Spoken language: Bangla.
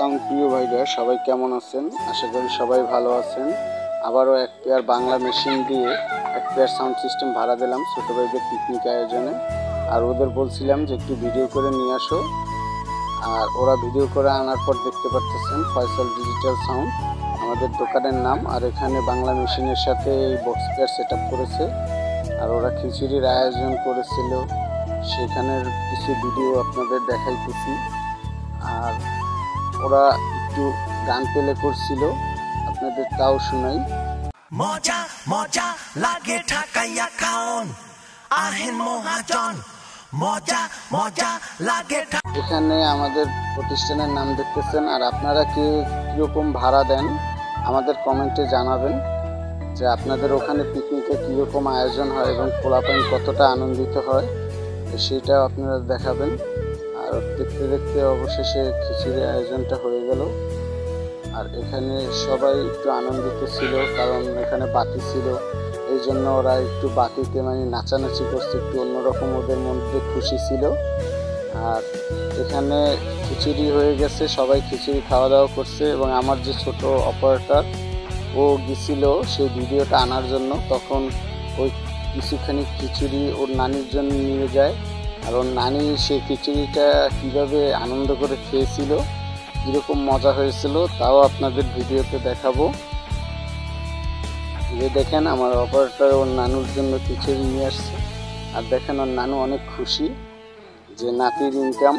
সাউন্ড প্রিয় ভাইরা সবাই কেমন আছেন? আশা করি সবাই ভালো আছেন। আবারও এক পেয়ার বাংলা মেশিন দিয়ে এক পেয়ার সাউন্ড সিস্টেম ভাড়া দিলাম ছোটো ভাইদের পিকনিক আয়োজনে। আর ওদের বলছিলাম যে একটু ভিডিও করে নিয়ে আসো, আর ওরা ভিডিও করে আনার পর দেখতে পাচ্ছেন ফয়সাল ডিজিটাল সাউন্ড আমাদের দোকানের নাম। আর এখানে বাংলা মেশিনের সাথে এই বক্স পেয়ার সেট আপ করেছে। আর ওরা খিচুড়ির আয়োজন করেছিল, সেখানের কিছু ভিডিও আপনাদের দেখাইতেছি। আর ওরা একটু গান প্লে করছিল, আপনাদের তাও শোনাই। মজা মজা লাগে ঢাকাইয়া খাওন আহেন মহাজন, মজা মজা লাগে। এখানে আমাদের প্রতিষ্ঠানের নাম দেখতেছেন। আর আপনারা কীরকম ভাড়া দেন আমাদের কমেন্টে জানাবেন, যে আপনাদের ওখানে পিকনিকে কীরকম আয়োজন হয় এবং পোলাপাইন কতটা আনন্দিত হয় সেটাও আপনারা দেখাবেন। আর দেখতে দেখতে অবশেষে খিচুড়ির আয়োজনটা হয়ে গেল। আর এখানে সবাই একটু আনন্দিত ছিল, কারণ এখানে বাতি ছিল, এই জন্য ওরা একটু বাতিতে নাচানাচি করছে, একটু অন্যরকম ওদের মধ্যে খুশি ছিল। আর এখানে খিচুড়ি হয়ে গেছে, সবাই খিচুড়ি খাওয়া দাওয়া করছে। এবং আমার যে ছোট অপারেটর ও গেছিল সেই ভিডিওটা আনার জন্য, তখন ওই কিছুখানি খিচুড়ি ওর নানির জন্য নিয়ে যায়। আর ওর নানি সেই খিচুড়িটা কীভাবে আনন্দ করে খেয়েছিল, কীরকম মজা হয়েছিল তাও আপনাদের ভিডিওতে দেখাবো। যে দেখেন আমার অপারেটর ওর নানুর জন্য খিচুড়ি নিয়ে আসছে। আর দেখেন ওর নানু অনেক খুশি যে নাতির ইনকাম।